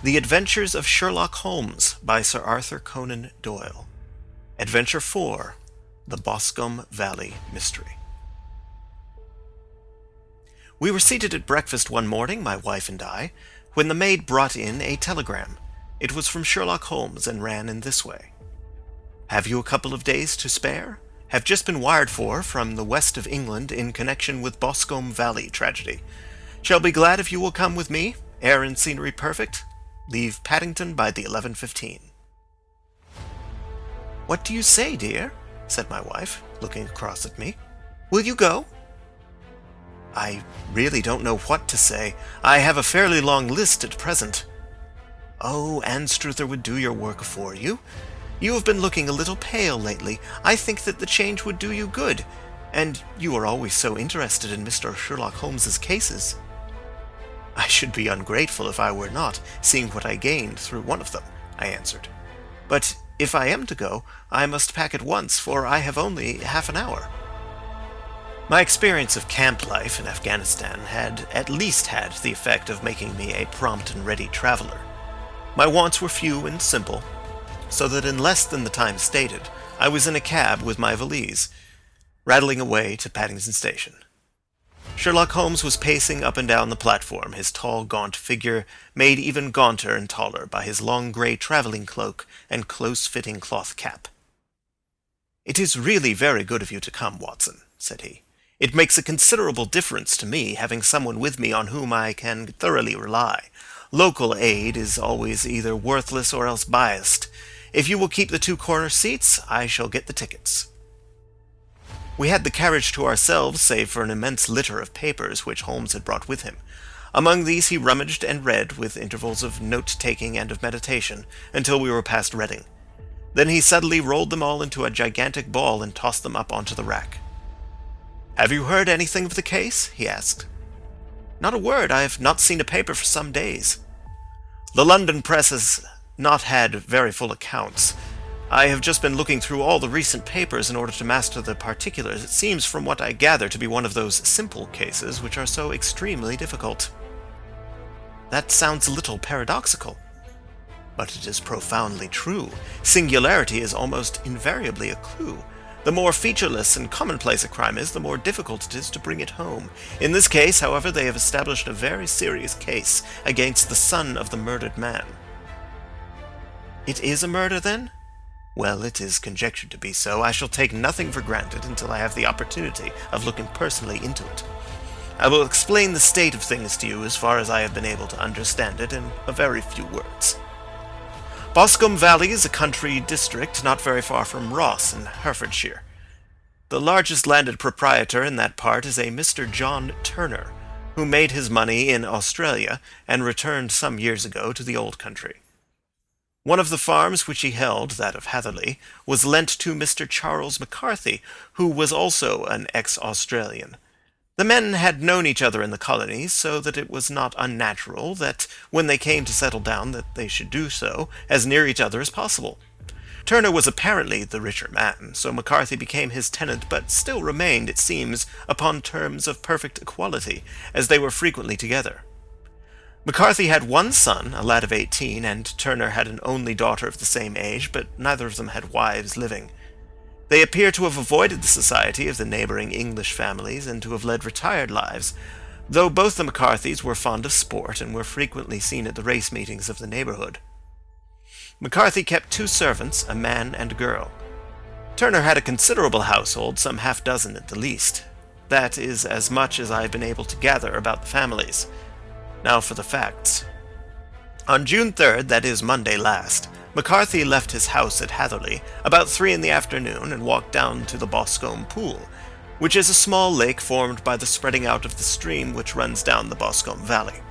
The Adventures of Sherlock Holmes by Sir Arthur Conan Doyle. Adventure 4. The Boscombe Valley Mystery. We were seated at breakfast one morning, my wife and I, when the maid brought in a telegram. It was from Sherlock Holmes and ran in this way. "Have you a couple of days to spare? Have just been wired for from the west of England in connection with Boscombe Valley tragedy. Shall be glad if you will come with me. Air and scenery perfect. Leave Paddington by the 11:15. "What do you say, dear?" said my wife, looking across at me. "Will you go?" "I really don't know what to say. I have a fairly long list at present." "Oh, Anstruther would do your work for you. You have been looking a little pale lately. I think that the change would do you good. And you are always so interested in Mr. Sherlock Holmes's cases." "I should be ungrateful if I were not, seeing what I gained through one of them," I answered. "But if I am to go, I must pack at once, for I have only half an hour." My experience of camp life in Afghanistan had at least had the effect of making me a prompt and ready traveler. My wants were few and simple, so that in less than the time stated, I was in a cab with my valise, rattling away to Paddington Station. Sherlock Holmes was pacing up and down the platform, his tall, gaunt figure made even gaunter and taller by his long grey travelling cloak and close-fitting cloth cap. "It is really very good of you to come, Watson," said he. "It makes a considerable difference to me having someone with me on whom I can thoroughly rely. Local aid is always either worthless or else biased. If you will keep the two corner seats, I shall get the tickets." We had the carriage to ourselves, save for an immense litter of papers which Holmes had brought with him. Among these he rummaged and read, with intervals of note-taking and of meditation, until we were past Reading. Then he suddenly rolled them all into a gigantic ball and tossed them up onto the rack. "Have you heard anything of the case?" he asked. "Not a word. I have not seen a paper for some days." "The London press has not had very full accounts. I have just been looking through all the recent papers in order to master the particulars. It seems from what I gather to be one of those simple cases which are so extremely difficult." "That sounds a little paradoxical." "But it is profoundly true. Singularity is almost invariably a clue. The more featureless and commonplace a crime is, the more difficult it is to bring it home. In this case, however, they have established a very serious case against the son of the murdered man." "It is a murder, then?" "Well, it is conjectured to be so. I shall take nothing for granted until I have the opportunity of looking personally into it. I will explain the state of things to you as far as I have been able to understand it in a very few words. Boscombe Valley is a country district not very far from Ross in Herefordshire. The largest landed proprietor in that part is a Mr. John Turner, who made his money in Australia and returned some years ago to the old country. One of the farms which he held, that of Hatherley, was lent to Mr. Charles McCarthy, who was also an ex-Australian. The men had known each other in the colonies, so that it was not unnatural that, when they came to settle down, that they should do so as near each other as possible. Turner was apparently the richer man, so McCarthy became his tenant, but still remained, it seems, upon terms of perfect equality, as they were frequently together. McCarthy had one son, a lad of 18, and Turner had an only daughter of the same age, but neither of them had wives living. They appear to have avoided the society of the neighbouring English families, and to have led retired lives, though both the McCarthys were fond of sport, and were frequently seen at the race meetings of the neighbourhood. McCarthy kept 2 servants, a man and a girl. Turner had a considerable household, some half-dozen at the least. That is as much as I have been able to gather about the families. Now for the facts. On June 3rd, that is Monday last, McCarthy left his house at Hatherley about 3 in the afternoon and walked down to the Boscombe Pool, which is a small lake formed by the spreading out of the stream which runs down the Boscombe Valley.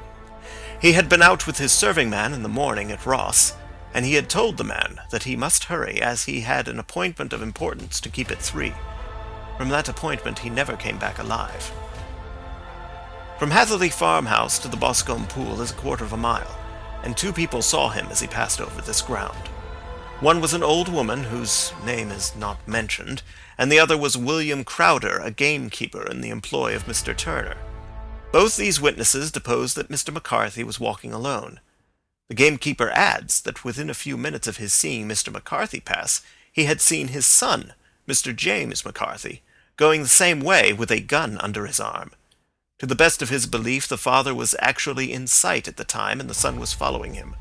He had been out with his serving-man in the morning at Ross, and he had told the man that he must hurry, as he had an appointment of importance to keep at 3. From that appointment he never came back alive. From Hatherley farmhouse to the Boscombe Pool is a quarter of a mile, and 2 people saw him as he passed over this ground. One was an old woman, whose name is not mentioned, and the other was William Crowder, a gamekeeper in the employ of Mr. Turner. Both these witnesses deposed that Mr. McCarthy was walking alone. The gamekeeper adds that within a few minutes of his seeing Mr. McCarthy pass, he had seen his son, Mr. James McCarthy, going the same way with a gun under his arm. To the best of his belief, the father was actually in sight at the time, and the son was following him.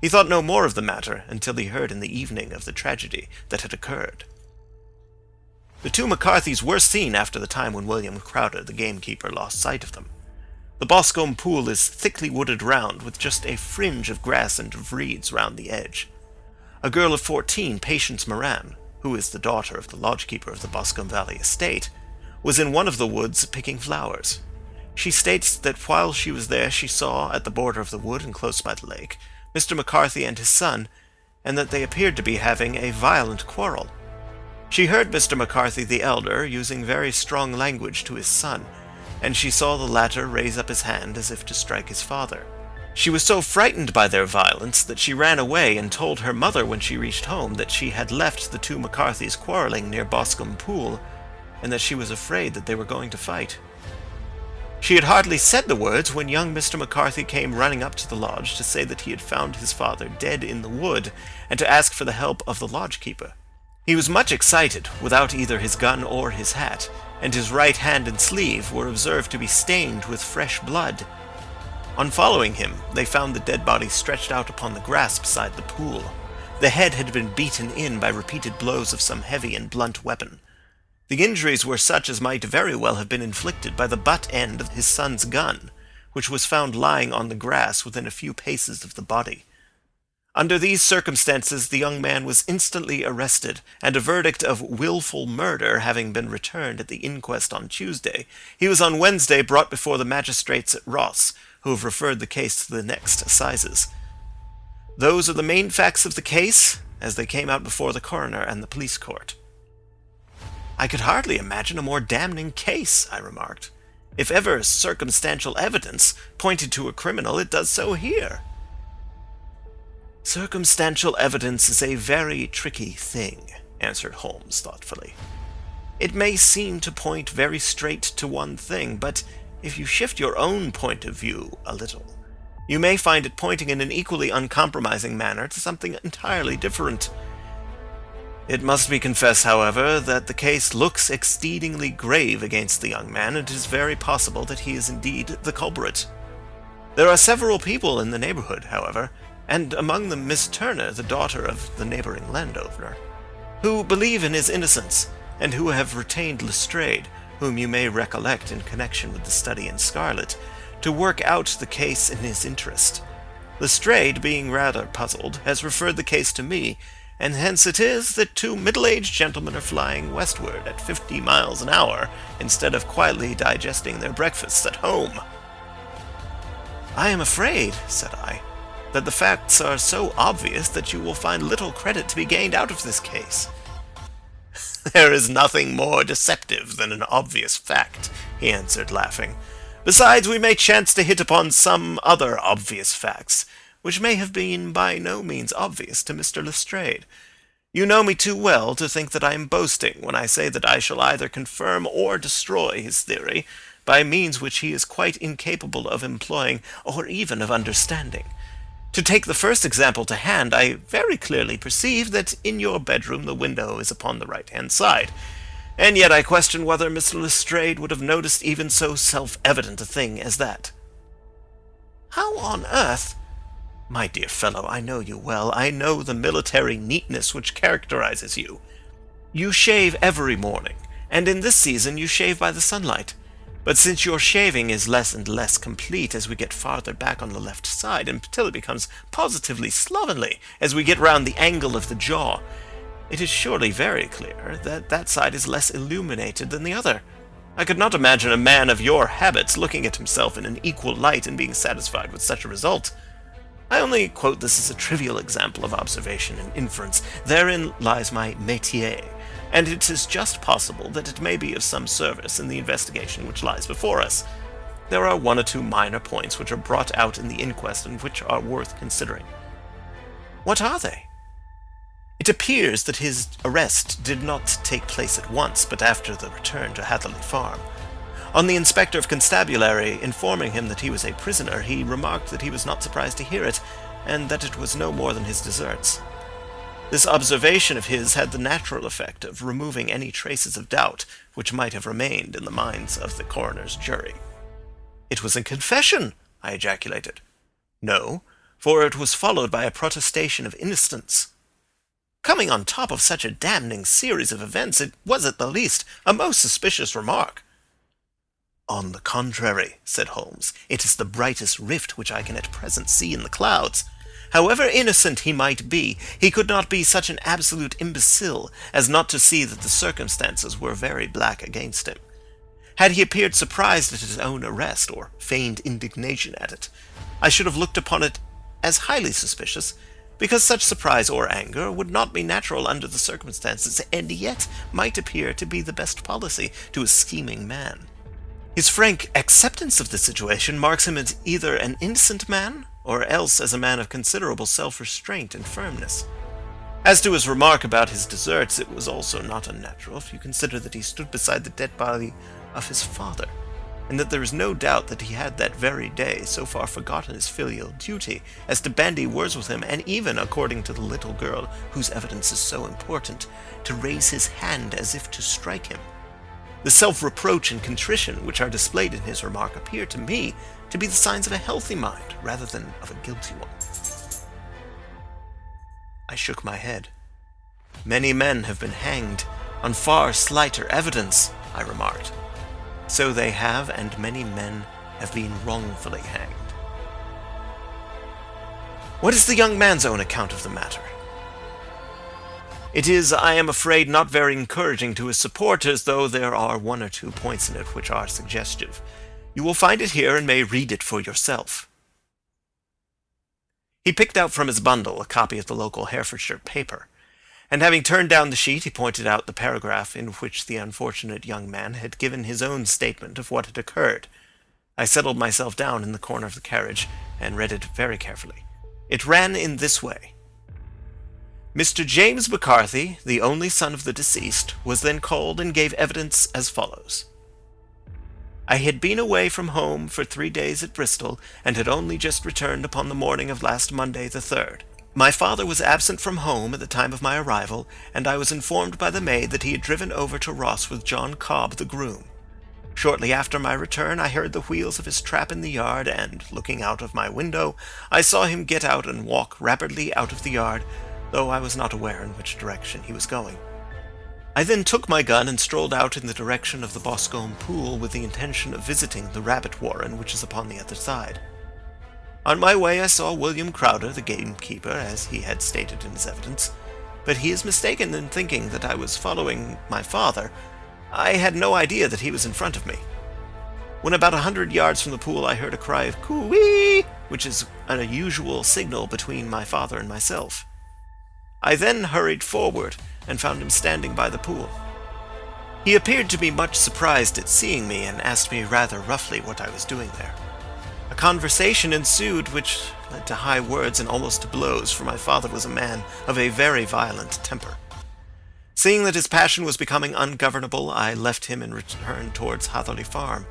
He thought no more of the matter until he heard in the evening of the tragedy that had occurred. The two McCarthys were seen after the time when William Crowder, the gamekeeper, lost sight of them. The Boscombe pool is thickly wooded round, with just a fringe of grass and of reeds round the edge. A girl of 14, Patience Moran, who is the daughter of the lodgekeeper of the Boscombe Valley estate, was in one of the woods picking flowers. She states that while she was there she saw, at the border of the wood and close by the lake, Mr. McCarthy and his son, and that they appeared to be having a violent quarrel. She heard Mr. McCarthy the elder using very strong language to his son, and she saw the latter raise up his hand as if to strike his father. She was so frightened by their violence that she ran away and told her mother when she reached home that she had left the two McCarthys quarreling near Boscombe Pool, and that she was afraid that they were going to fight. She had hardly said the words when young Mr. McCarthy came running up to the lodge to say that he had found his father dead in the wood, and to ask for the help of the lodgekeeper. He was much excited, without either his gun or his hat, and his right hand and sleeve were observed to be stained with fresh blood. On following him, they found the dead body stretched out upon the grass beside the pool. The head had been beaten in by repeated blows of some heavy and blunt weapon. The injuries were such as might very well have been inflicted by the butt end of his son's gun, which was found lying on the grass within a few paces of the body. Under these circumstances the young man was instantly arrested, and a verdict of wilful murder having been returned at the inquest on Tuesday, he was on Wednesday brought before the magistrates at Ross, who have referred the case to the next assizes. Those are the main facts of the case, as they came out before the coroner and the police court. "I could hardly imagine a more damning case," I remarked. "If ever circumstantial evidence pointed to a criminal, it does so here." "Circumstantial evidence is a very tricky thing," answered Holmes thoughtfully. "It may seem to point very straight to one thing, but if you shift your own point of view a little, you may find it pointing in an equally uncompromising manner to something entirely different. It must be confessed, however, that the case looks exceedingly grave against the young man, and it is very possible that he is indeed the culprit. There are several people in the neighborhood, however, and among them Miss Turner, the daughter of the neighboring landowner, who believe in his innocence, and who have retained Lestrade, whom you may recollect in connection with the study in scarlet, to work out the case in his interest. Lestrade, being rather puzzled, has referred the case to me, and hence it is that two middle-aged gentlemen are flying westward at 50 miles an hour, instead of quietly digesting their breakfasts at home." "I am afraid," said I, "that the facts are so obvious that you will find little credit to be gained out of this case." "There is nothing more deceptive than an obvious fact," he answered, laughing. "Besides, we may chance to hit upon some other obvious facts, which may have been by no means obvious to Mr. Lestrade. You know me too well to think that I am boasting when I say that I shall either confirm or destroy his theory by means which he is quite incapable of employing or even of understanding. To take the first example to hand, I very clearly perceive that in your bedroom the window is upon the right-hand side, and yet I question whether Mr. Lestrade would have noticed even so self-evident a thing as that." "How on earth—" "My dear fellow, I know you well. I know the military neatness which characterizes you. You shave every morning, and in this season you shave by the sunlight. But since your shaving is less and less complete as we get farther back on the left side, until it becomes positively slovenly as we get round the angle of the jaw, it is surely very clear that that side is less illuminated than the other. I could not imagine a man of your habits looking at himself in an equal light and being satisfied with such a result. I only quote this as a trivial example of observation and inference. Therein lies my métier, and it is just possible that it may be of some service in the investigation which lies before us. There are one or two minor points which are brought out in the inquest and which are worth considering." "What are they?" "It appears that his arrest did not take place at once, but after the return to Hatherley Farm. On the Inspector of Constabulary informing him that he was a prisoner, he remarked that he was not surprised to hear it, and that it was no more than his deserts. This observation of his had the natural effect of removing any traces of doubt which might have remained in the minds of the coroner's jury. "It was a confession!" I ejaculated. "No, for it was followed by a protestation of innocence. Coming on top of such a damning series of events, it was at the least a most suspicious remark." "On the contrary," said Holmes, "it is the brightest rift which I can at present see in the clouds. However innocent he might be, he could not be such an absolute imbecile as not to see that the circumstances were very black against him. Had he appeared surprised at his own arrest, or feigned indignation at it, I should have looked upon it as highly suspicious, because such surprise or anger would not be natural under the circumstances, and yet might appear to be the best policy to a scheming man. His frank acceptance of the situation marks him as either an innocent man, or else as a man of considerable self-restraint and firmness. As to his remark about his deserts, it was also not unnatural, if you consider that he stood beside the dead body of his father, and that there is no doubt that he had that very day so far forgotten his filial duty as to bandy words with him, and even, according to the little girl whose evidence is so important, to raise his hand as if to strike him. The self-reproach and contrition which are displayed in his remark appear to me to be the signs of a healthy mind rather than of a guilty one." I shook my head. "Many men have been hanged on far slighter evidence," I remarked. "So they have, and many men have been wrongfully hanged." "What is the young man's own account of the matter?" "It is, I am afraid, not very encouraging to his supporters, though there are one or two points in it which are suggestive. You will find it here and may read it for yourself." He picked out from his bundle a copy of the local Herefordshire paper, and having turned down the sheet, he pointed out the paragraph in which the unfortunate young man had given his own statement of what had occurred. I settled myself down in the corner of the carriage and read it very carefully. It ran in this way: "Mr. James McCarthy, the only son of the deceased, was then called and gave evidence as follows. I had been away from home for 3 days at Bristol, and had only just returned upon the morning of last Monday the 3rd. My father was absent from home at the time of my arrival, and I was informed by the maid that he had driven over to Ross with John Cobb, the groom. Shortly after my return, I heard the wheels of his trap in the yard, and, looking out of my window, I saw him get out and walk rapidly out of the yard, though I was not aware in which direction he was going. I then took my gun and strolled out in the direction of the Boscombe pool with the intention of visiting the rabbit warren which is upon the other side. On my way I saw William Crowder, the gamekeeper, as he had stated in his evidence, but he is mistaken in thinking that I was following my father. I had no idea that he was in front of me. When about 100 yards from the pool I heard a cry of coo-wee, which is an unusual signal between my father and myself. I then hurried forward and found him standing by the pool. He appeared to be much surprised at seeing me and asked me rather roughly what I was doing there. A conversation ensued which led to high words and almost to blows, for my father was a man of a very violent temper. Seeing that his passion was becoming ungovernable, I left him and returned towards Hatherley Farm.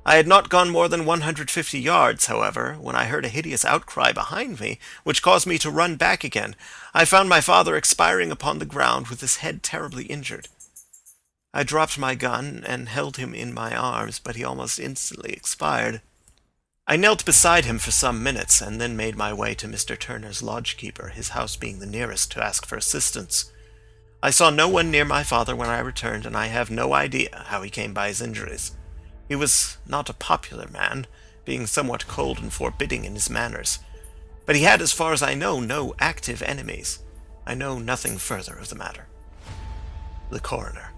I had not gone more than 150 yards, however, when I heard a hideous outcry behind me, which caused me to run back again. I found my father expiring upon the ground with his head terribly injured. I dropped my gun and held him in my arms, but he almost instantly expired. I knelt beside him for some minutes, and then made my way to Mr. Turner's lodge-keeper, his house being the nearest, to ask for assistance. I saw no one near my father when I returned, and I have no idea how he came by his injuries. He was not a popular man, being somewhat cold and forbidding in his manners, but he had, as far as I know, no active enemies. I know nothing further of the matter." The coroner: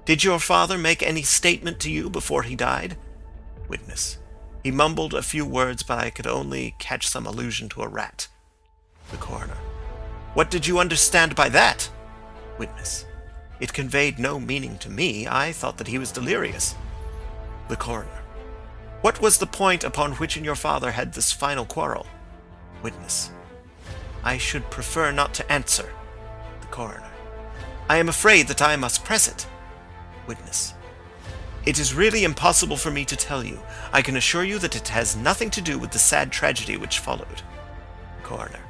"Did your father make any statement to you before he died?" Witness: "He mumbled a few words, but I could only catch some allusion to a rat." The coroner: "What did you understand by that?" Witness: "It conveyed no meaning to me. I thought that he was delirious." The coroner: "What was the point upon which your father had this final quarrel?" Witness: "I should prefer not to answer." The coroner: "I am afraid that I must press it." Witness: "It is really impossible for me to tell you. I can assure you that it has nothing to do with the sad tragedy which followed." The coroner.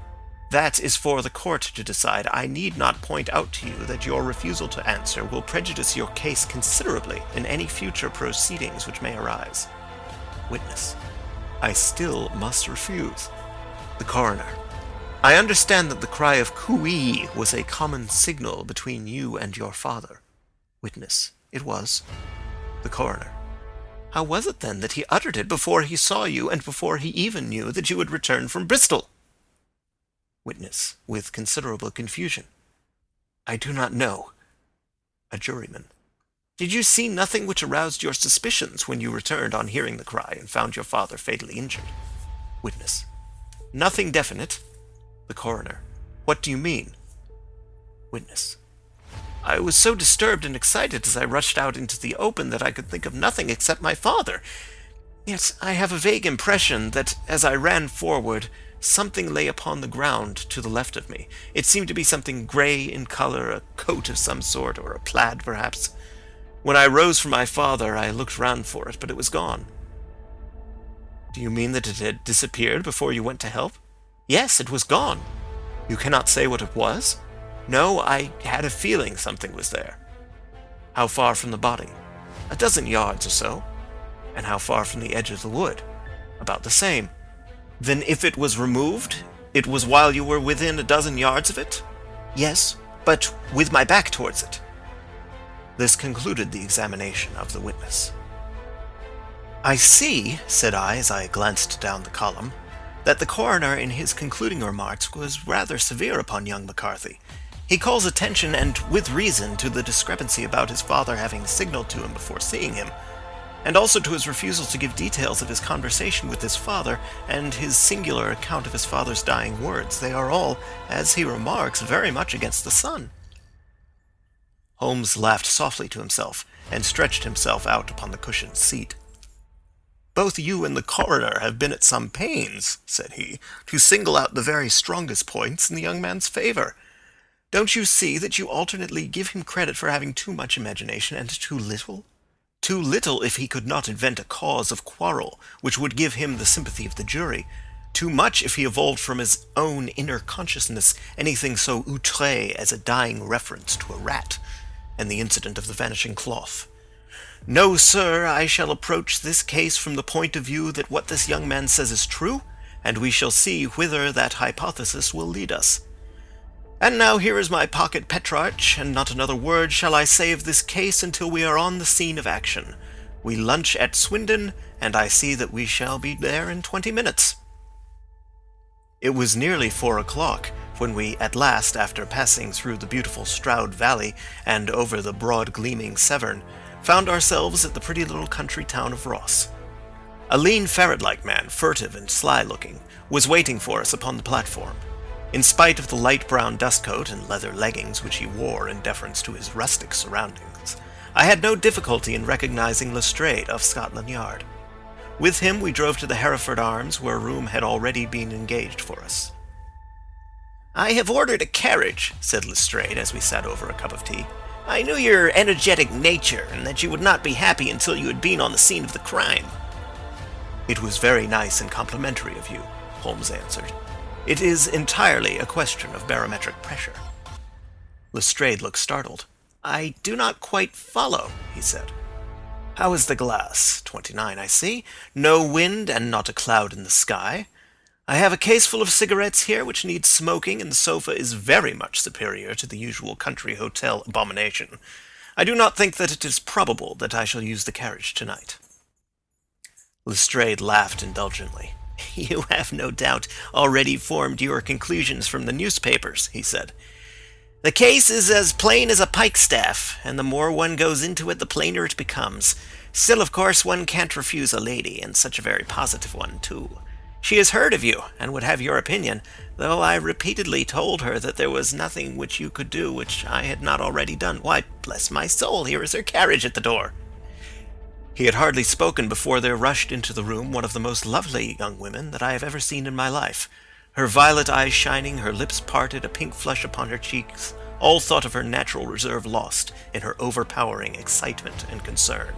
"That is for the court to decide. I need not point out to you that your refusal to answer will prejudice your case considerably in any future proceedings which may arise." Witness: "I still must refuse." The coroner: "I understand that the cry of cooee was a common signal between you and your father." Witness: "It was." The coroner: "How was it then that he uttered it before he saw you and before he even knew that you had returned from Bristol?" Witness, with considerable confusion: "I do not know." A juryman: "Did you see nothing which aroused your suspicions when you returned on hearing the cry and found your father fatally injured?" Witness: "Nothing definite." The coroner: "What do you mean?" Witness: "I was so disturbed and excited as I rushed out into the open that I could think of nothing except my father. Yet I have a vague impression that as I ran forward, something lay upon the ground to the left of me. It seemed to be something grey in colour, a coat of some sort, or a plaid perhaps. When I rose from my father, I looked round for it, but it was gone." "Do you mean that it had disappeared before you went to help?" "Yes, it was gone." "You cannot say what it was?" "No, I had a feeling something was there." "How far from the body?" "A dozen yards or so." "And how far from the edge of the wood?" "About the same." "Then if it was removed, it was while you were within a dozen yards of it?" "Yes, but with my back towards it." This concluded the examination of the witness. "I see," said I as I glanced down the column, "that the coroner in his concluding remarks was rather severe upon young McCarthy. He calls attention, and with reason, to the discrepancy about his father having signaled to him before seeing him, and also to his refusal to give details of his conversation with his father, and his singular account of his father's dying words. They are all, as he remarks, very much against the son." Holmes laughed softly to himself, and stretched himself out upon the cushioned seat. "Both you and the coroner have been at some pains," said he, "to single out the very strongest points in the young man's favour. Don't you see that you alternately give him credit for having too much imagination and too little? Too little if he could not invent a cause of quarrel which would give him the sympathy of the jury, too much if he evolved from his own inner consciousness anything so outré as a dying reference to a rat, and the incident of the vanishing cloth. No, sir, I shall approach this case from the point of view that what this young man says is true, and we shall see whither that hypothesis will lead us. And now here is my pocket Petrarch, and not another word shall I say of this case until we are on the scene of action. We lunch at Swindon, and I see that we shall be there in 20 minutes. It was nearly 4 o'clock when we at last, after passing through the beautiful Stroud Valley and over the broad gleaming Severn, found ourselves at the pretty little country town of Ross. A lean ferret-like man, furtive and sly-looking, was waiting for us upon the platform. In spite of the light brown dustcoat and leather leggings which he wore in deference to his rustic surroundings, I had no difficulty in recognizing Lestrade of Scotland Yard. With him we drove to the Hereford Arms, where a room had already been engaged for us. "I have ordered a carriage," said Lestrade as we sat over a cup of tea. "I knew your energetic nature, and that you would not be happy until you had been on the scene of the crime." "It was very nice and complimentary of you," Holmes answered. "It is entirely a question of barometric pressure." Lestrade looked startled. "I do not quite follow," he said. "How is the glass? 29, I see. No wind and not a cloud in the sky. I have a case full of cigarettes here which needs smoking, and the sofa is very much superior to the usual country hotel abomination. I do not think that it is probable that I shall use the carriage tonight." Lestrade laughed indulgently. "You have no doubt already formed your conclusions from the newspapers," he said. "The case is as plain as a pikestaff, and the more one goes into it, the plainer it becomes. Still, of course, one can't refuse a lady, and such a very positive one, too. She has heard of you, and would have your opinion, though I repeatedly told her that there was nothing which you could do which I had not already done. Why, bless my soul, here is her carriage at the door." He had hardly spoken before there rushed into the room one of the most lovely young women that I have ever seen in my life. Her violet eyes shining, her lips parted, a pink flush upon her cheeks, all thought of her natural reserve lost in her overpowering excitement and concern.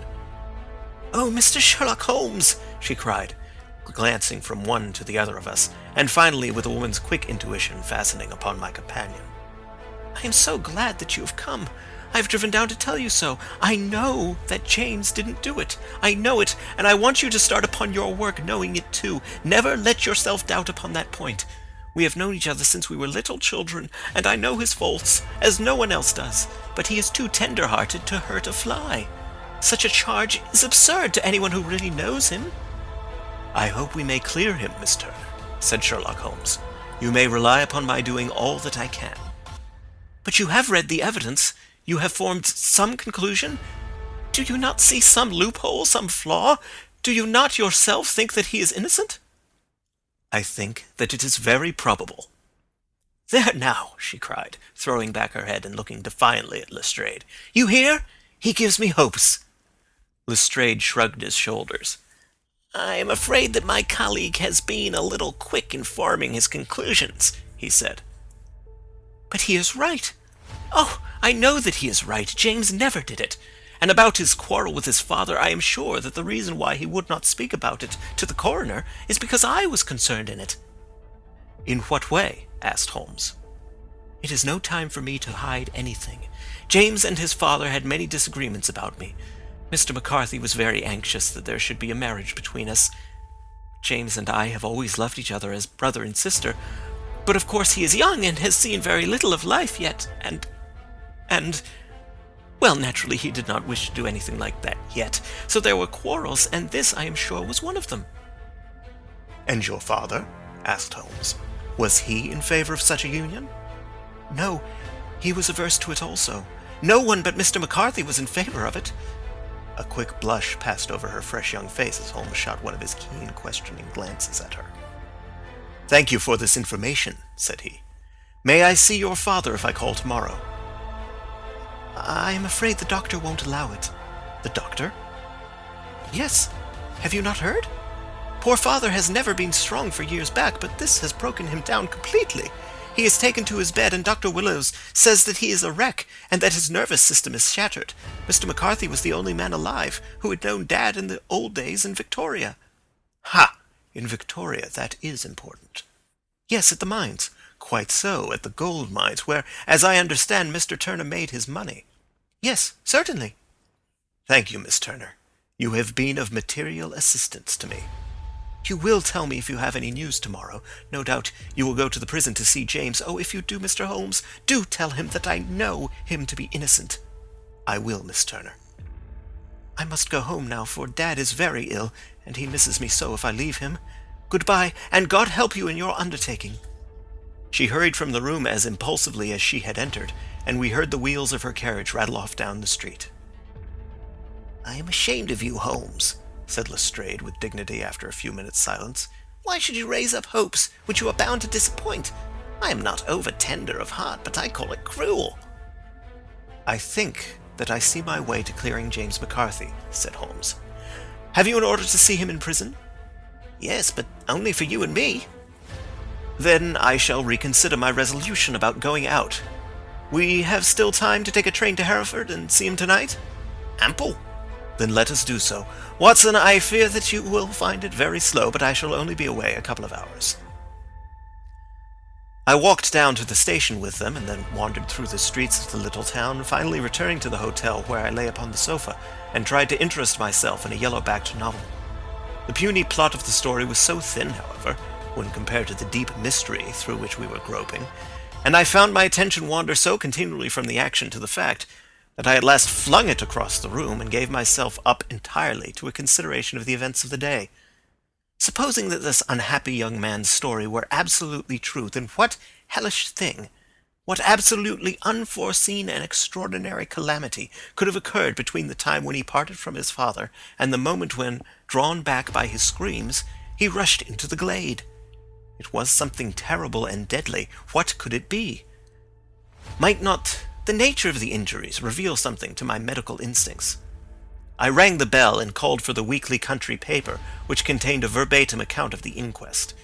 "Oh, Mr. Sherlock Holmes!" she cried. glancing from one to the other of us, and finally with a woman's quick intuition fastening upon my companion. "I am so glad that you have come. I've driven down to tell you so. I know that James didn't do it. I know it, and I want you to start upon your work knowing it too. Never let yourself doubt upon that point. We have known each other since we were little children, and I know his faults, as no one else does, but he is too tender-hearted to hurt a fly. Such a charge is absurd to anyone who really knows him." "I hope we may clear him, Miss Turner," said Sherlock Holmes. "You may rely upon my doing all that I can." "But you have read the evidence. You have formed some conclusion? Do you not see some loophole, some flaw? Do you not yourself think that he is innocent?" "I think that it is very probable." "There now," she cried, throwing back her head and looking defiantly at Lestrade. "You hear? He gives me hopes." Lestrade shrugged his shoulders. "I am afraid that my colleague has been a little quick in forming his conclusions," he said. "But he is right. Oh, I know that he is right. James never did it. And about his quarrel with his father, I am sure that the reason why he would not speak about it to the coroner is because I was concerned in it." "In what way?" asked Holmes. "It is no time for me to hide anything. James and his father had many disagreements about me. Mr. McCarthy was very anxious that there should be a marriage between us. James and I have always loved each other as brother and sister, but of course he is young and has seen very little of life yet, and, well, naturally he did not wish to do anything like that yet, so there were quarrels, and this, I am sure, was one of them." "And your father?" asked Holmes. "Was he in favor of such a union?" "No, he was averse to it also. No one but Mr. McCarthy was in favor of it." A quick blush passed over her fresh young face as Holmes shot one of his keen, questioning glances at her. "Thank you for this information," said he. "May I see your father if I call tomorrow?" "I am afraid the doctor won't allow it." "The doctor?" "Yes. Have you not heard? Poor father has never been strong for years back, but this has broken him down completely. He is taken to his bed, and Dr. Willows says that he is a wreck, and that his nervous system is shattered. Mr. McCarthy was the only man alive who had known Dad in the old days in Victoria." "Ha! In Victoria, that is important." "Yes, at the mines." "Quite so, at the gold mines, where, as I understand, Mr. Turner made his money." "Yes, certainly." "Thank you, Miss Turner. You have been of material assistance to me. You will tell me if you have any news tomorrow. No doubt you will go to the prison to see James. Oh, if you do, Mr. Holmes, do tell him that I know him to be innocent." "I will, Miss Turner." "I must go home now, for Dad is very ill, and he misses me so if I leave him. Goodbye, and God help you in your undertaking." She hurried from the room as impulsively as she had entered, and we heard the wheels of her carriage rattle off down the street. "I am ashamed of you, Holmes," said Lestrade with dignity after a few minutes' silence. "Why should you raise up hopes which you are bound to disappoint? I am not over-tender of heart, but I call it cruel." "I think that I see my way to clearing James McCarthy," said Holmes. "Have you an order to see him in prison?" "Yes, but only for you and me." "Then I shall reconsider my resolution about going out. We have still time to take a train to Hereford and see him tonight?" "Ample." "Then let us do so. Watson, I fear that you will find it very slow, but I shall only be away a couple of hours." I walked down to the station with them, and then wandered through the streets of the little town, finally returning to the hotel, where I lay upon the sofa, and tried to interest myself in a yellow-backed novel. The puny plot of the story was so thin, however, when compared to the deep mystery through which we were groping, and I found my attention wander so continually from the action to the fact, that I at last flung it across the room and gave myself up entirely to a consideration of the events of the day. Supposing that this unhappy young man's story were absolutely true, then what hellish thing, what absolutely unforeseen and extraordinary calamity could have occurred between the time when he parted from his father and the moment when, drawn back by his screams, he rushed into the glade? It was something terrible and deadly. What could it be? Might not the nature of the injuries reveal something to my medical instincts? I rang the bell and called for the weekly country paper, which contained a verbatim account of the inquest.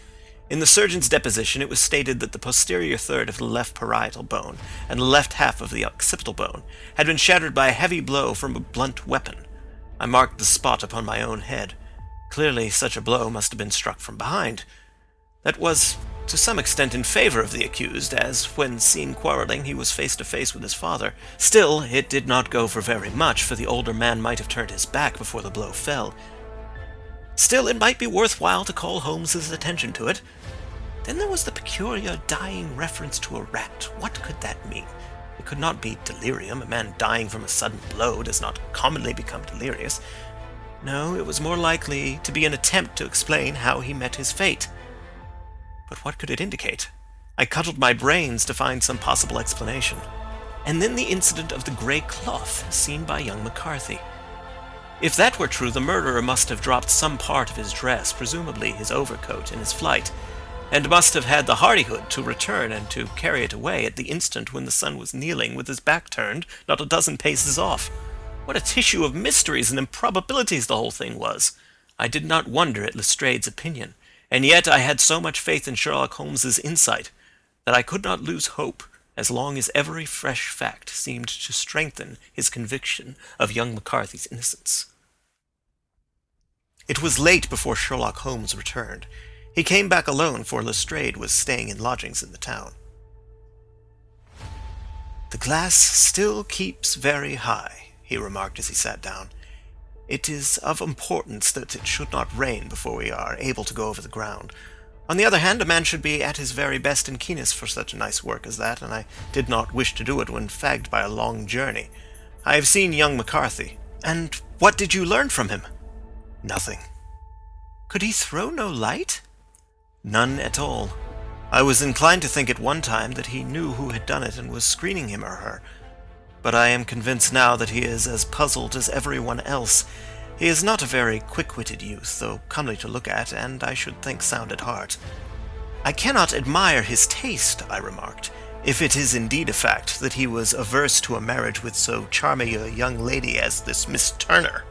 In the surgeon's deposition it was stated that the posterior third of the left parietal bone and the left half of the occipital bone had been shattered by a heavy blow from a blunt weapon. I marked the spot upon my own head. Clearly such a blow must have been struck from behind. That was to some extent in favor of the accused, as when seen quarreling he was face to face with his father. Still, it did not go for very much, for the older man might have turned his back before the blow fell. Still, it might be worthwhile to call Holmes's attention to it. Then there was the peculiar dying reference to a rat. What could that mean? It could not be delirium. A man dying from a sudden blow does not commonly become delirious. No, it was more likely to be an attempt to explain how he met his fate. But what could it indicate? I cuddled my brains to find some possible explanation. And then the incident of the grey cloth seen by young McCarthy. If that were true, the murderer must have dropped some part of his dress, presumably his overcoat, in his flight, and must have had the hardihood to return and to carry it away at the instant when the son was kneeling with his back turned not a dozen paces off. What a tissue of mysteries and improbabilities the whole thing was! I did not wonder at Lestrade's opinion, and yet I had so much faith in Sherlock Holmes's insight that I could not lose hope as long as every fresh fact seemed to strengthen his conviction of young McCarthy's innocence. It was late before Sherlock Holmes returned. He came back alone, for Lestrade was staying in lodgings in the town. "The glass still keeps very high," he remarked as he sat down. "It is of importance that it should not rain before we are able to go over the ground. On the other hand, a man should be at his very best and keenest for such nice work as that, and I did not wish to do it when fagged by a long journey. I have seen young McCarthy." "And what did you learn from him?" "Nothing." "Could he throw no light?" "None at all. I was inclined to think at one time that he knew who had done it and was screening him or her. But I am convinced now that he is as puzzled as everyone else. He is not a very quick-witted youth, though comely to look at, and I should think sound at heart." "I cannot admire his taste," I remarked, "if it is indeed a fact that he was averse to a marriage with so charming a young lady as this Miss Turner."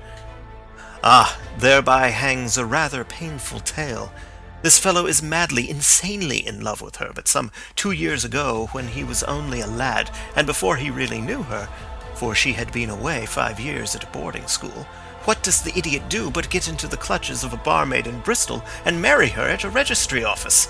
"Ah, thereby hangs a rather painful tale. This fellow is madly, insanely in love with her, but some 2 years ago, when he was only a lad, and before he really knew her, for she had been away 5 years at a boarding school, what does the idiot do but get into the clutches of a barmaid in Bristol and marry her at a registry office?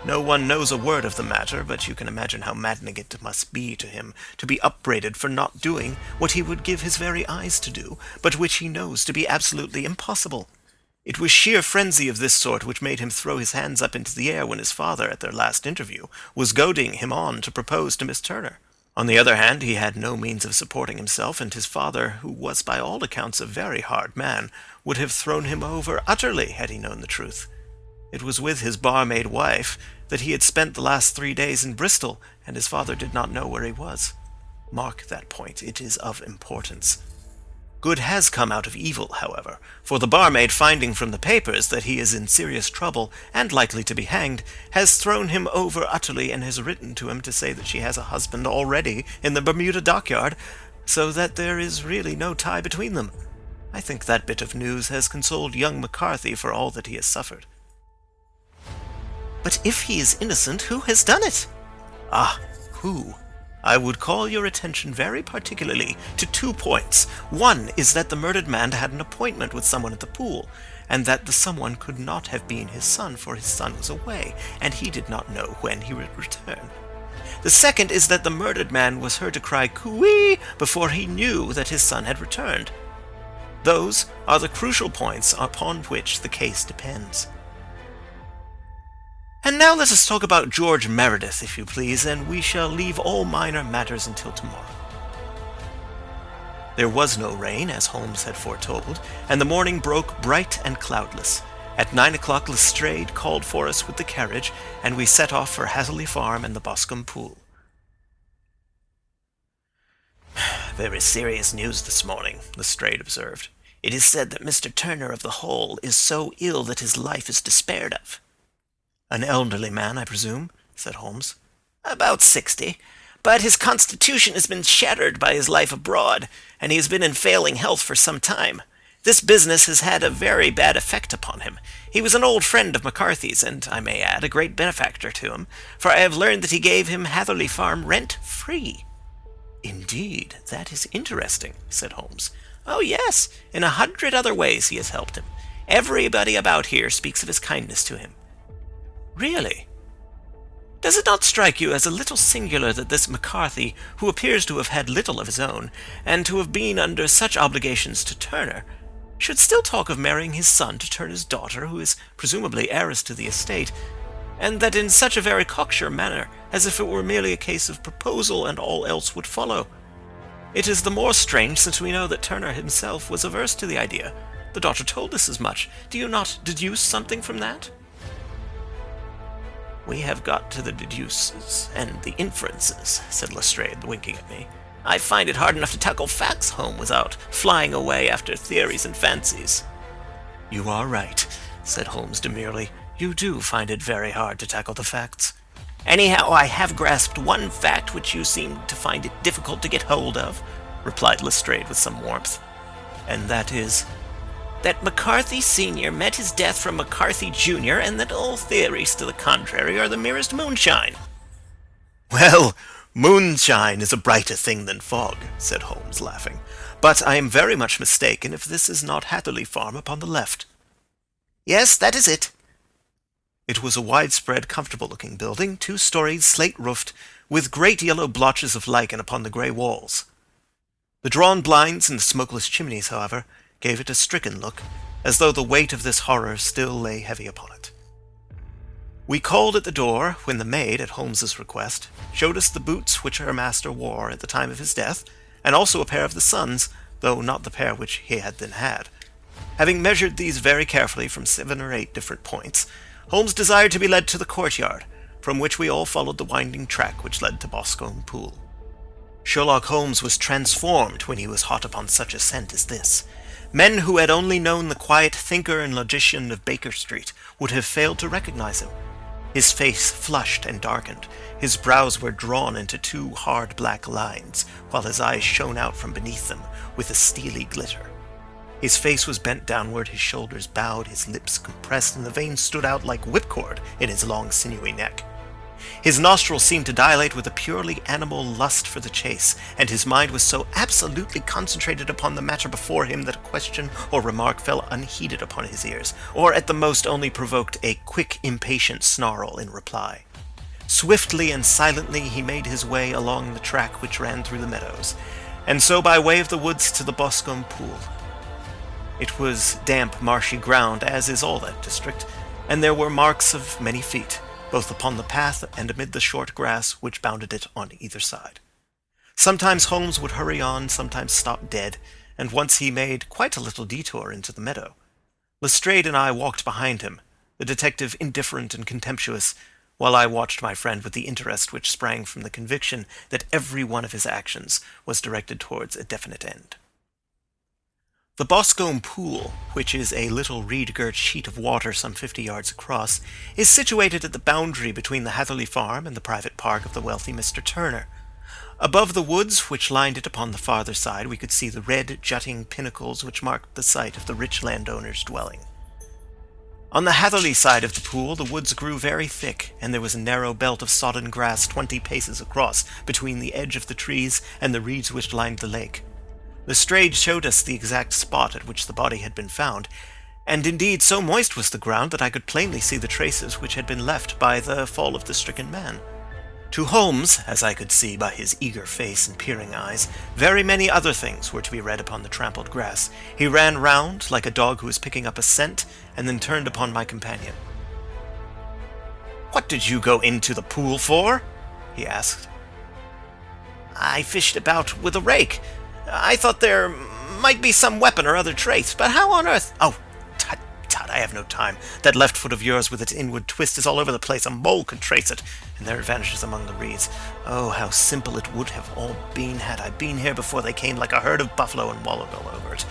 No one knows a word of the matter, but you can imagine how maddening it must be to him to be upbraided for not doing what he would give his very eyes to do, but which he knows to be absolutely impossible. It was sheer frenzy of this sort which made him throw his hands up into the air when his father, at their last interview, was goading him on to propose to Miss Turner. On the other hand, he had no means of supporting himself, and his father, who was by all accounts a very hard man, would have thrown him over utterly had he known the truth. It was with his barmaid wife that he had spent the last 3 days in Bristol, and his father did not know where he was. Mark that point, it is of importance. Good has come out of evil, however, for the barmaid, finding from the papers that he is in serious trouble and likely to be hanged, has thrown him over utterly and has written to him to say that she has a husband already in the Bermuda dockyard, so that there is really no tie between them. I think that bit of news has consoled young McCarthy for all that he has suffered." "But if he is innocent, who has done it?" "Ah, who? I would call your attention very particularly to 2 points. One is that the murdered man had an appointment with someone at the pool, and that the someone could not have been his son, for his son was away, and he did not know when he would return. The second is that the murdered man was heard to cry coo-ee before he knew that his son had returned. Those are the crucial points upon which the case depends. And now let us talk about George Meredith, if you please, and we shall leave all minor matters until tomorrow." There was no rain, as Holmes had foretold, and the morning broke bright and cloudless. At 9 o'clock Lestrade called for us with the carriage, and we set off for Hatherley Farm and the Boscombe Pool. "Very serious news this morning," Lestrade observed. "It is said that Mr. Turner of the Hole is so ill that his life is despaired of." "An elderly man, I presume?" said Holmes. "About 60. But his constitution has been shattered by his life abroad, and he has been in failing health for some time. This business has had a very bad effect upon him. He was an old friend of McCarthy's, and, I may add, a great benefactor to him, for I have learned that he gave him Hatherley Farm rent-free." "Indeed, that is interesting," said Holmes. "Oh, yes. In 100 other ways he has helped him. Everybody about here speaks of his kindness to him." "Really? Does it not strike you as a little singular that this McCarthy, who appears to have had little of his own, and to have been under such obligations to Turner, should still talk of marrying his son to Turner's daughter, who is presumably heiress to the estate, and that in such a very cocksure manner, as if it were merely a case of proposal and all else would follow? It is the more strange since we know that Turner himself was averse to the idea. The daughter told us as much. Do you not deduce something from that?" "We have got to the deduces and the inferences," said Lestrade, winking at me. "I find it hard enough to tackle facts home without flying away after theories and fancies." "You are right," said Holmes demurely. "You do find it very hard to tackle the facts." "Anyhow, I have grasped one fact which you seem to find it difficult to get hold of," replied Lestrade with some warmth. "And that is?" "That McCarthy Sr. met his death from McCarthy Jr., and that all theories to the contrary are the merest moonshine." "Well, moonshine is a brighter thing than fog," said Holmes, laughing. "But I am very much mistaken if this is not Hatherley Farm upon the left." "Yes, that is it." It was a widespread, comfortable-looking building, 2 stories, slate-roofed, with great yellow blotches of lichen upon the grey walls. The drawn blinds and the smokeless chimneys, however, gave it a stricken look, as though the weight of this horror still lay heavy upon it. We called at the door, when the maid, at Holmes's request, showed us the boots which her master wore at the time of his death, and also a pair of the son's, though not the pair which he had then had. Having measured these very carefully from 7 or 8 different points, Holmes desired to be led to the courtyard, from which we all followed the winding track which led to Boscombe Pool. Sherlock Holmes was transformed when he was hot upon such a scent as this. Men who had only known the quiet thinker and logician of Baker Street would have failed to recognize him. His face flushed and darkened, his brows were drawn into 2 hard black lines, while his eyes shone out from beneath them with a steely glitter. His face was bent downward, his shoulders bowed, his lips compressed, and the veins stood out like whipcord in his long sinewy neck. His nostrils seemed to dilate with a purely animal lust for the chase, and his mind was so absolutely concentrated upon the matter before him that a question or remark fell unheeded upon his ears, or at the most only provoked a quick, impatient snarl in reply. Swiftly and silently he made his way along the track which ran through the meadows, and so by way of the woods to the Boscombe Pool. It was damp, marshy ground, as is all that district, and there were marks of many feet, both upon the path and amid the short grass which bounded it on either side. Sometimes Holmes would hurry on, sometimes stop dead, and once he made quite a little detour into the meadow. Lestrade and I walked behind him, the detective indifferent and contemptuous, while I watched my friend with the interest which sprang from the conviction that every one of his actions was directed towards a definite end. The Boscombe Pool, which is a little reed-girt sheet of water some 50 yards across, is situated at the boundary between the Hatherley Farm and the private park of the wealthy Mr. Turner. Above the woods which lined it upon the farther side we could see the red, jutting pinnacles which marked the site of the rich landowner's dwelling. On the Hatherley side of the pool the woods grew very thick, and there was a narrow belt of sodden grass 20 paces across between the edge of the trees and the reeds which lined the lake. Lestrade showed us the exact spot at which the body had been found, and indeed so moist was the ground that I could plainly see the traces which had been left by the fall of the stricken man. To Holmes, as I could see by his eager face and peering eyes, very many other things were to be read upon the trampled grass. He ran round, like a dog who is picking up a scent, and then turned upon my companion. "What did you go into the pool for?" he asked. "I fished about with a rake. I thought there might be some weapon or other trace, but how on earth—" "Oh, tut, tut, I have no time. That left foot of yours with its inward twist is all over the place. A mole could trace it, and there it vanishes among the reeds. Oh, how simple it would have all been had I been here before they came like a herd of buffalo and wallowed all over it.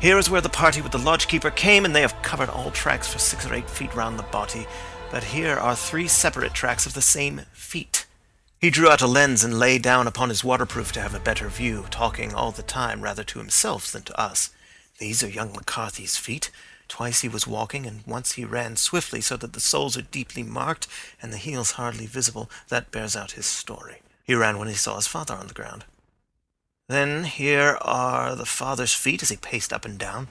Here is where the party with the lodge-keeper came, and they have covered all tracks for 6 or 8 feet round the body, but here are 3 separate tracks of the same feet." He drew out a lens and lay down upon his waterproof to have a better view, talking all the time rather to himself than to us. "These are young McCarthy's feet. Twice he was walking, and once he ran swiftly, so that the soles are deeply marked and the heels hardly visible. That bears out his story. He ran when he saw his father on the ground. Then here are the father's feet as he paced up and down.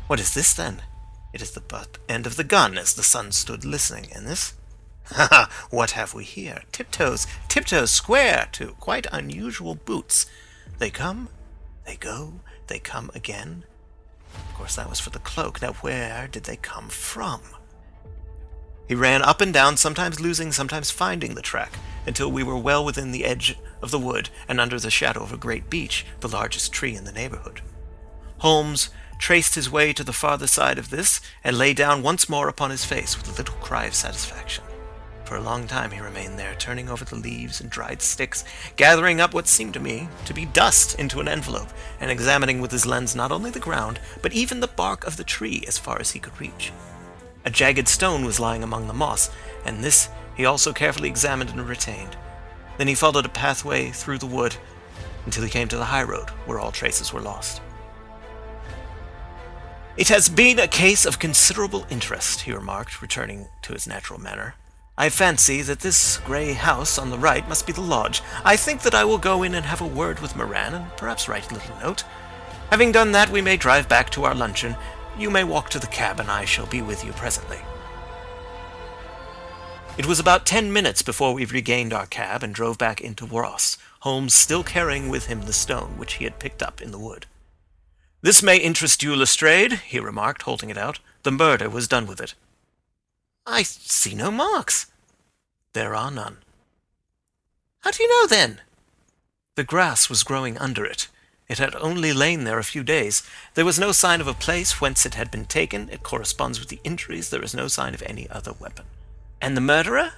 What is this, then? It is the butt end of the gun as the son stood listening, and this? Ha ha! What have we here? Tiptoes, tiptoes square to quite unusual boots. They come, they go, they come again. Of course, that was for the cloak. Now, where did they come from? He ran up and down, sometimes losing, sometimes finding the track, until we were well within the edge of the wood and under the shadow of a great beech, the largest tree in the neighborhood. Holmes traced his way to the farther side of this and lay down once more upon his face with a little cry of satisfaction. For a long time he remained there, turning over the leaves and dried sticks, gathering up what seemed to me to be dust into an envelope, and examining with his lens not only the ground, but even the bark of the tree as far as he could reach. A jagged stone was lying among the moss, and this he also carefully examined and retained. Then he followed a pathway through the wood until he came to the high road, where all traces were lost. "It has been a case of considerable interest," he remarked, returning to his natural manner. "I fancy that this grey house on the right must be the lodge. I think that I will go in and have a word with Moran, and perhaps write a little note. Having done that, we may drive back to our luncheon. You may walk to the cab, and I shall be with you presently." It was about 10 minutes before we regained our cab and drove back into Ross, Holmes still carrying with him the stone which he had picked up in the wood. "This may interest you, Lestrade," he remarked, holding it out. "The murder was done with it." "I see no marks." "There are none." "How do you know, then?" "The grass was growing under it. It had only lain there a few days. There was no sign of a place whence it had been taken. It corresponds with the injuries. There is no sign of any other weapon." "And the murderer?"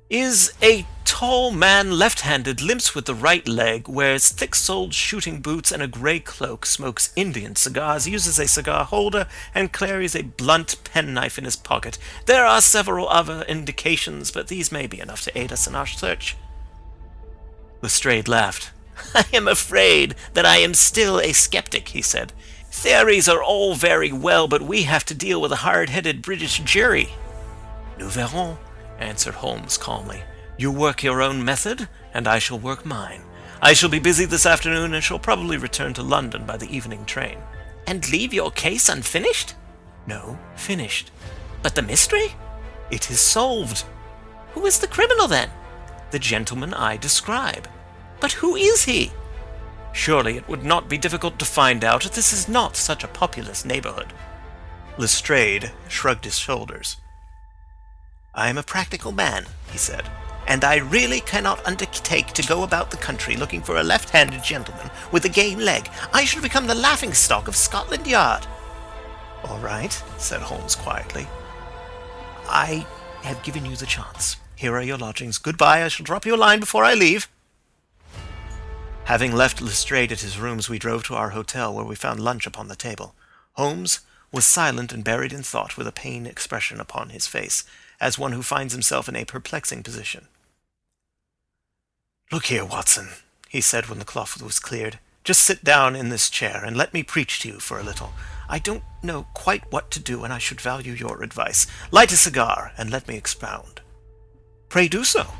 "Is a tall man, left-handed, limps with the right leg, wears thick-soled shooting boots and a grey cloak, smokes Indian cigars, uses a cigar holder, and carries a blunt penknife in his pocket. There are several other indications, but these may be enough to aid us in our search." Lestrade laughed. "I am afraid that I am still a skeptic," he said. "Theories are all very well, but we have to deal with a hard-headed British jury." "Nous verrons," answered Holmes calmly. "You work your own method, and I shall work mine. I shall be busy this afternoon, and shall probably return to London by the evening train." "And leave your case unfinished?" "No, finished." "But the mystery?" "It is solved." "Who is the criminal, then?" "The gentleman I describe." "But who is he?" "Surely it would not be difficult to find out. This is not such a populous neighborhood." Lestrade shrugged his shoulders. "I am a practical man," he said, "and I really cannot undertake to go about the country looking for a left-handed gentleman with a game leg. I should become the laughing-stock of Scotland Yard." "All right," said Holmes quietly. "I have given you the chance. Here are your lodgings. Goodbye. I shall drop you a line before I leave." Having left Lestrade at his rooms, we drove to our hotel, where we found lunch upon the table. Holmes was silent and buried in thought, with a pained expression upon his face, as one who finds himself in a perplexing position. "Look here, Watson," he said when the cloth was cleared. "Just sit down in this chair, and let me preach to you for a little. I don't know quite what to do, and I should value your advice. Light a cigar, and let me expound." "Pray do so."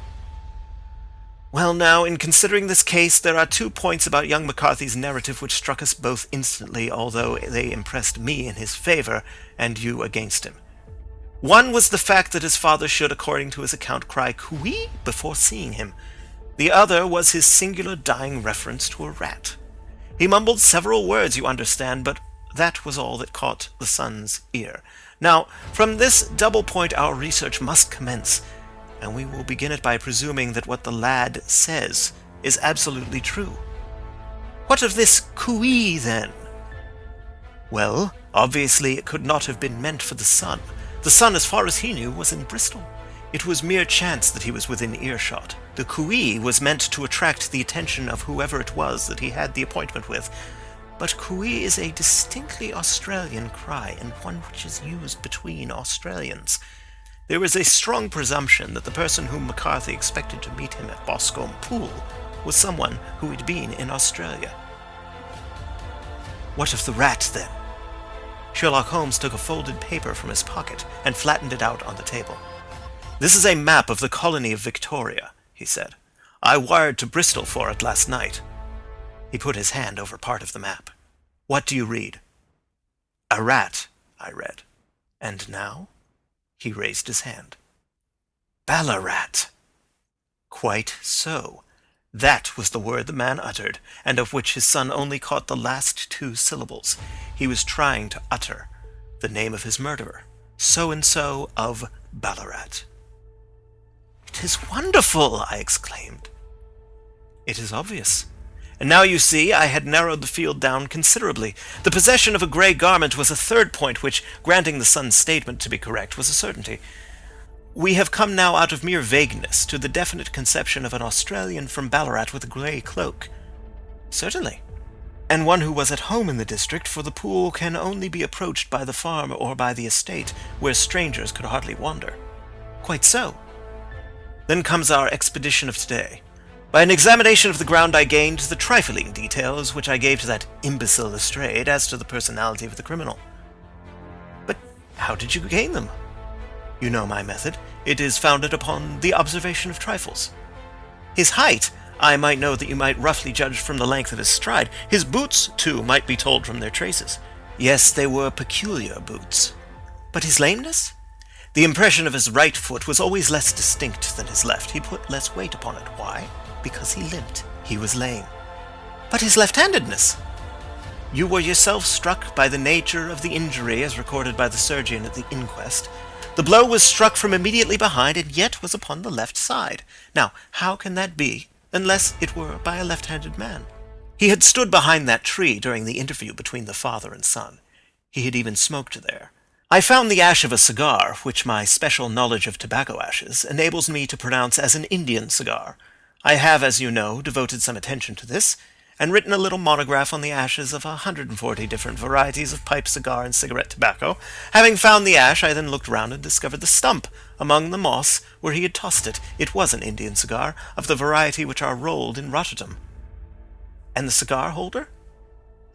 "Well, now, in considering this case, there are 2 points about young McCarthy's narrative which struck us both instantly, although they impressed me in his favor and you against him. One was the fact that his father should, according to his account, cry "Cooey" before seeing him. The other was his singular dying reference to a rat. He mumbled several words, you understand, but that was all that caught the son's ear. Now, from this double point our research must commence, and we will begin it by presuming that what the lad says is absolutely true. What of this cooey, then? Well, obviously it could not have been meant for the son. The son, as far as he knew, was in Bristol. It was mere chance that he was within earshot. The cooey was meant to attract the attention of whoever it was that he had the appointment with. But cooey is a distinctly Australian cry, and one which is used between Australians. There is a strong presumption that the person whom McCarthy expected to meet him at Boscombe Pool was someone who had been in Australia. What of the rat, then? Sherlock Holmes took a folded paper from his pocket and flattened it out on the table. "This is a map of the colony of Victoria," he said. "I wired to Bristol for it last night." He put his hand over part of the map. "What do you read?" "A rat," I read. And now he raised his hand. Ballarat! Quite so. That was the word the man uttered, and of which his son only caught the last two syllables. He was trying to utter the name of his murderer, so-and-so of Ballarat. "It is wonderful!" I exclaimed. "It is obvious. And now you see I had narrowed the field down considerably. The possession of a grey garment was a third point which, granting the son's statement to be correct, was a certainty. We have come now out of mere vagueness to the definite conception of an Australian from Ballarat with a grey cloak." "Certainly. And one who was at home in the district, for the pool can only be approached by the farm or by the estate, where strangers could hardly wander." "Quite so. Then comes our expedition of today. By an examination of the ground I gained the trifling details which I gave to that imbecile Lestrade as to the personality of the criminal." "But how did you gain them?" "You know my method. It is founded upon the observation of trifles. His height I might know that you might roughly judge from the length of his stride. His boots, too, might be told from their traces. Yes, they were peculiar boots. But his lameness? The impression of his right foot was always less distinct than his left. He put less weight upon it. Why? Because he limped. He was lame. But his left-handedness? You were yourself struck by the nature of the injury as recorded by the surgeon at the inquest. The blow was struck from immediately behind, and yet was upon the left side. Now, how can that be, unless it were by a left-handed man? He had stood behind that tree during the interview between the father and son. He had even smoked there. I found the ash of a cigar, which my special knowledge of tobacco ashes enables me to pronounce as an Indian cigar. I have, as you know, devoted some attention to this, and written a little monograph on the ashes of 140 different varieties of pipe, cigar, and cigarette tobacco. Having found the ash, I then looked round and discovered the stump among the moss where he had tossed it. It was an Indian cigar, of the variety which are rolled in Rotterdam. And the cigar holder?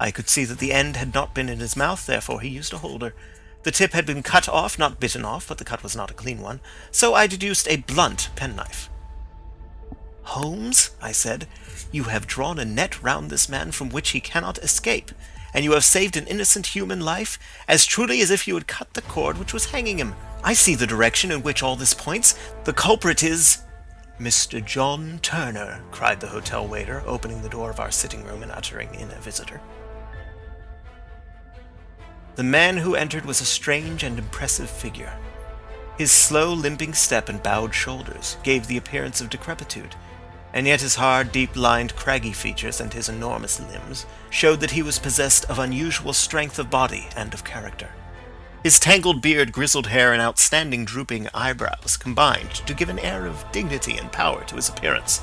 I could see that the end had not been in his mouth, therefore he used a holder. The tip had been cut off, not bitten off, but the cut was not a clean one, so I deduced a blunt penknife. "Holmes," I said, "you have drawn a net round this man from which he cannot escape, and you have saved an innocent human life as truly as if you had cut the cord which was hanging him. I see the direction in which all this points. The culprit is—" "Mr. John Turner," cried the hotel waiter, opening the door of our sitting-room and uttering in a visitor. The man who entered was a strange and impressive figure. His slow, limping step and bowed shoulders gave the appearance of decrepitude, and yet his hard, deep-lined, craggy features and his enormous limbs showed that he was possessed of unusual strength of body and of character. His tangled beard, grizzled hair, and outstanding drooping eyebrows combined to give an air of dignity and power to his appearance,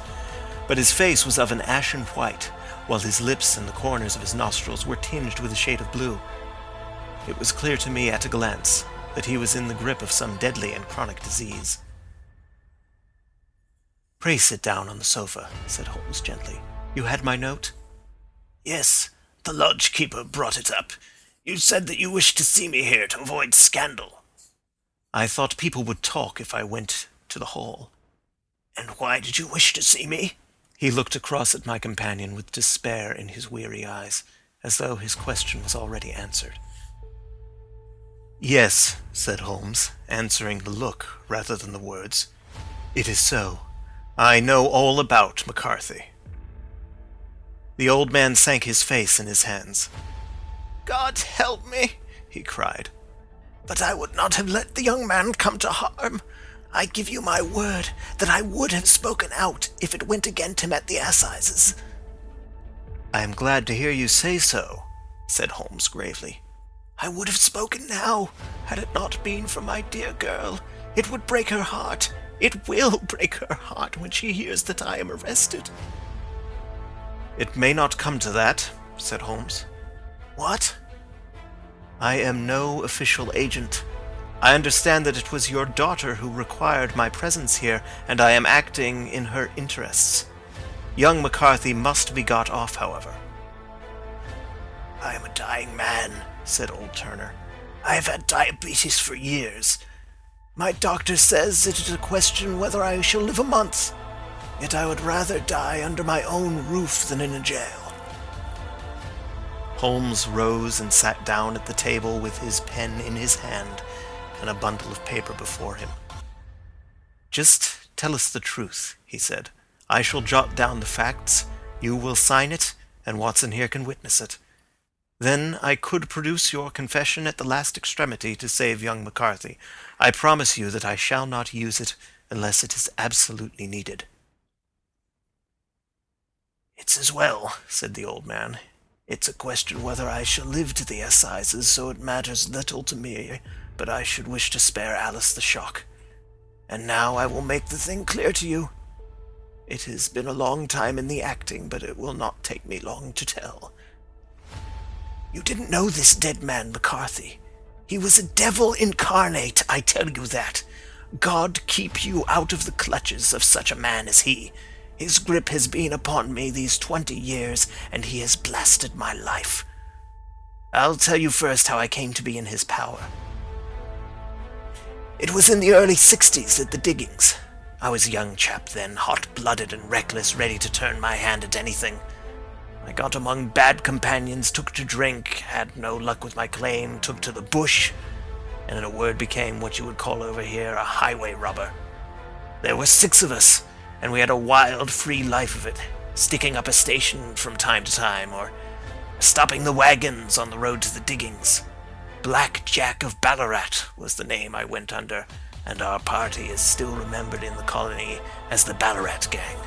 but his face was of an ashen white, while his lips and the corners of his nostrils were tinged with a shade of blue. It was clear to me at a glance that he was in the grip of some deadly and chronic disease. "Pray sit down on the sofa," said Holmes gently. "You had my note?" "Yes, the lodge-keeper brought it up. You said that you wished to see me here to avoid scandal." "I thought people would talk if I went to the hall." "And why did you wish to see me?" He looked across at my companion with despair in his weary eyes, as though his question was already answered. "Yes," said Holmes, answering the look rather than the words. "It is so. I know all about McCarthy." The old man sank his face in his hands. "God help me!" he cried. "But I would not have let the young man come to harm. I give you my word that I would have spoken out if it went against him at the assizes." "I am glad to hear you say so," said Holmes gravely. "I would have spoken now, had it not been for my dear girl. It would break her heart. It will break her heart when she hears that I am arrested." "It may not come to that," said Holmes. "What?" "I am no official agent. I understand that it was your daughter who required my presence here, and I am acting in her interests. Young McCarthy must be got off, however." "I am a dying man," said old Turner. "I have had diabetes for years. My doctor says it is a question whether I shall live a month. Yet I would rather die under my own roof than in a jail." Holmes rose and sat down at the table with his pen in his hand, and a bundle of paper before him. "Just tell us the truth," he said. "I shall jot down the facts, you will sign it, and Watson here can witness it. Then I could produce your confession at the last extremity to save young McCarthy. I promise you that I shall not use it unless it is absolutely needed." "It's as well," said the old man. "It's a question whether I shall live to the assizes, so it matters little to me, but I should wish to spare Alice the shock. And now I will make the thing clear to you. It has been a long time in the acting, but it will not take me long to tell. You didn't know this dead man, McCarthy. He was a devil incarnate, I tell you that. God keep you out of the clutches of such a man as he. His grip has been upon me these 20 years, and he has blasted my life. I'll tell you first how I came to be in his power. It was in the early 60s at the diggings. I was a young chap then, hot-blooded and reckless, ready to turn my hand at anything. I got among bad companions, took to drink, had no luck with my claim, took to the bush, and in a word became what you would call over here a highway robber. There were 6 of us, and we had a wild, free life of it, sticking up a station from time to time, or stopping the wagons on the road to the diggings. Black Jack of Ballarat was the name I went under, and our party is still remembered in the colony as the Ballarat Gang.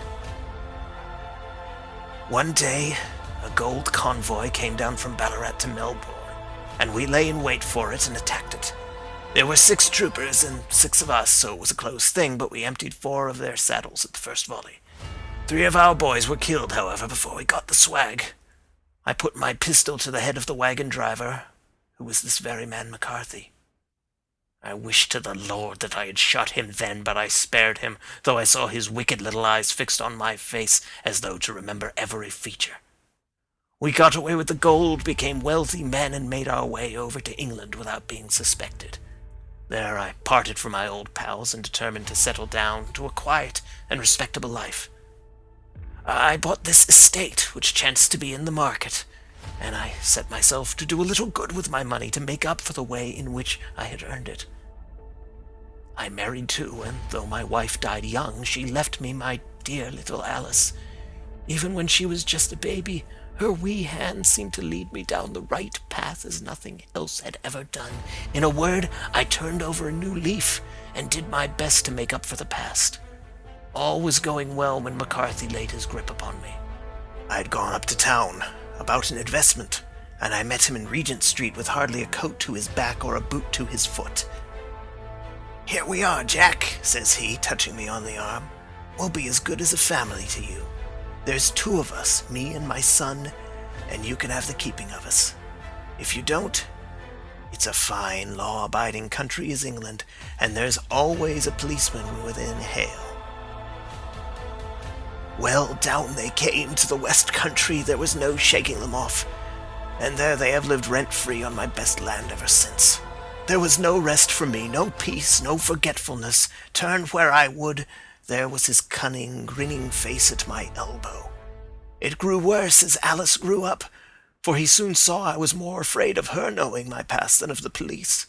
One day, a gold convoy came down from Ballarat to Melbourne, and we lay in wait for it and attacked it. There were 6 troopers and 6 of us, so it was a close thing, but we emptied 4 of their saddles at the first volley. 3 of our boys were killed, however, before we got the swag. I put my pistol to the head of the wagon driver, who was this very man McCarthy. I wished to the Lord that I had shot him then, but I spared him, though I saw his wicked little eyes fixed on my face as though to remember every feature. We got away with the gold, became wealthy men, and made our way over to England without being suspected. There I parted from my old pals and determined to settle down to a quiet and respectable life. I bought this estate, which chanced to be in the market, and I set myself to do a little good with my money to make up for the way in which I had earned it. I married too, and though my wife died young, she left me my dear little Alice. Even when she was just a baby, her wee hand seemed to lead me down the right path as nothing else had ever done. In a word, I turned over a new leaf and did my best to make up for the past. All was going well when McCarthy laid his grip upon me. I had gone up to town about an investment, and I met him in Regent Street with hardly a coat to his back or a boot to his foot. "Here we are, Jack," says he, touching me on the arm. "We'll be as good as a family to you. There's 2 of us, me and my son, and you can have the keeping of us. If you don't, it's a fine, law-abiding country is England, and there's always a policeman within hail." Well, down they came to the West Country. There was no shaking them off, and there they have lived rent-free on my best land ever since. There was no rest for me, no peace, no forgetfulness. Turn where I would, there was his cunning, grinning face at my elbow. It grew worse as Alice grew up, for he soon saw I was more afraid of her knowing my past than of the police.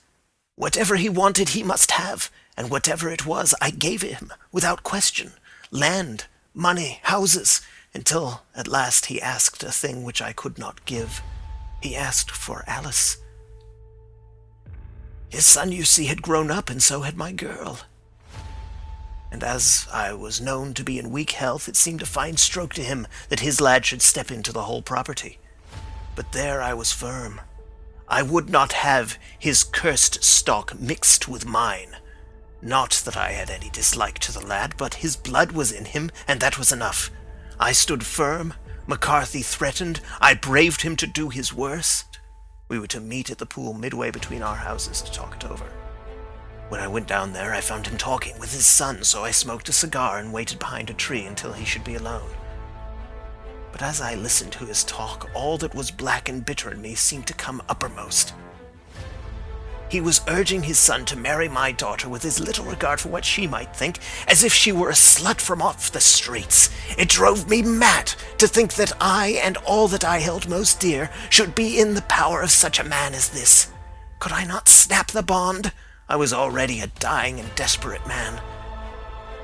Whatever he wanted he must have, and whatever it was I gave him, without question. Land, money, houses, until at last he asked a thing which I could not give. He asked for Alice. His son, you see, had grown up, and so had my girl. And as I was known to be in weak health, it seemed a fine stroke to him that his lad should step into the whole property. But there I was firm. I would not have his cursed stock mixed with mine. Not that I had any dislike to the lad, but his blood was in him, and that was enough. I stood firm. McCarthy threatened. I braved him to do his worst. We were to meet at the pool midway between our houses to talk it over. When I went down there, I found him talking with his son, so I smoked a cigar and waited behind a tree until he should be alone. But as I listened to his talk, all that was black and bitter in me seemed to come uppermost. He was urging his son to marry my daughter with as little regard for what she might think, as if she were a slut from off the streets. It drove me mad to think that I and all that I held most dear should be in the power of such a man as this. Could I not snap the bond? I was already a dying and desperate man.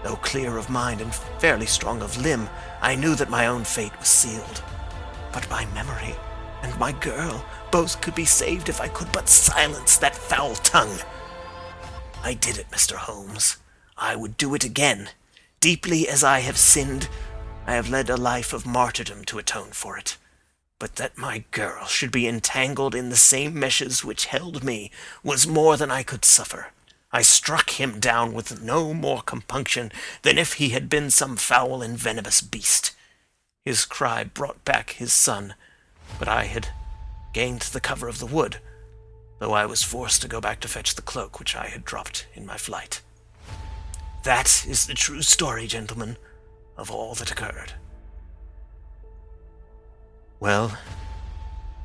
Though clear of mind and fairly strong of limb, I knew that my own fate was sealed. But my memory and my girl both could be saved if I could but silence that foul tongue. I did it, Mr. Holmes. I would do it again. Deeply as I have sinned, I have led a life of martyrdom to atone for it. But that my girl should be entangled in the same meshes which held me was more than I could suffer. I struck him down with no more compunction than if he had been some foul and venomous beast. His cry brought back his son, but I had gained the cover of the wood, though I was forced to go back to fetch the cloak which I had dropped in my flight. That is the true story, gentlemen, of all that occurred. Well,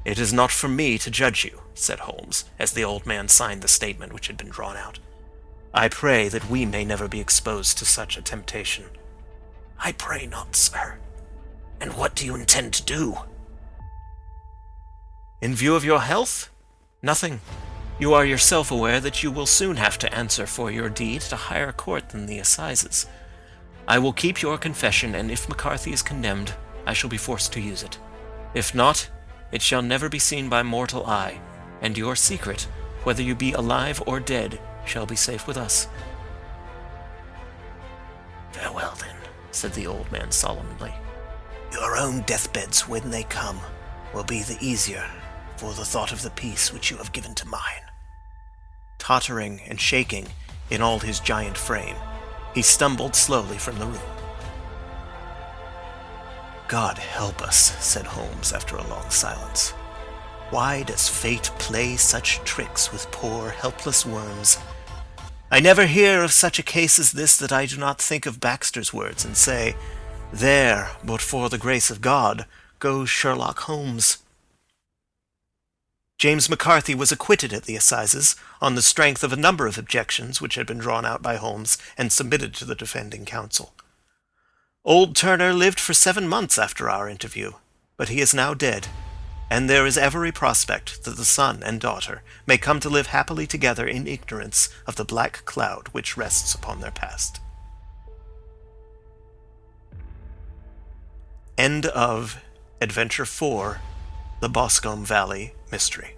it is not for me to judge you, said Holmes, as the old man signed the statement which had been drawn out. I pray that we may never be exposed to such a temptation. I pray not, sir. And what do you intend to do? In view of your health? Nothing. You are yourself aware that you will soon have to answer for your deed at a higher court than the assizes. I will keep your confession, and if McCarthy is condemned, I shall be forced to use it. If not, it shall never be seen by mortal eye, and your secret, whether you be alive or dead, shall be safe with us. Farewell, then, said the old man solemnly. Your own deathbeds, when they come, will be the easier for the thought of the peace which you have given to mine. Tottering and shaking in all his giant frame, he stumbled slowly from the room. God help us, said Holmes after a long silence. Why does fate play such tricks with poor, helpless worms? I never hear of such a case as this that I do not think of Baxter's words and say, there, but for the grace of God, goes Sherlock Holmes. James McCarthy was acquitted at the assizes on the strength of a number of objections which had been drawn out by Holmes and submitted to the defending counsel. Old Turner lived for 7 months after our interview, but he is now dead, and there is every prospect that the son and daughter may come to live happily together in ignorance of the black cloud which rests upon their past. End of Adventure 4, The Boscombe Valley Mystery.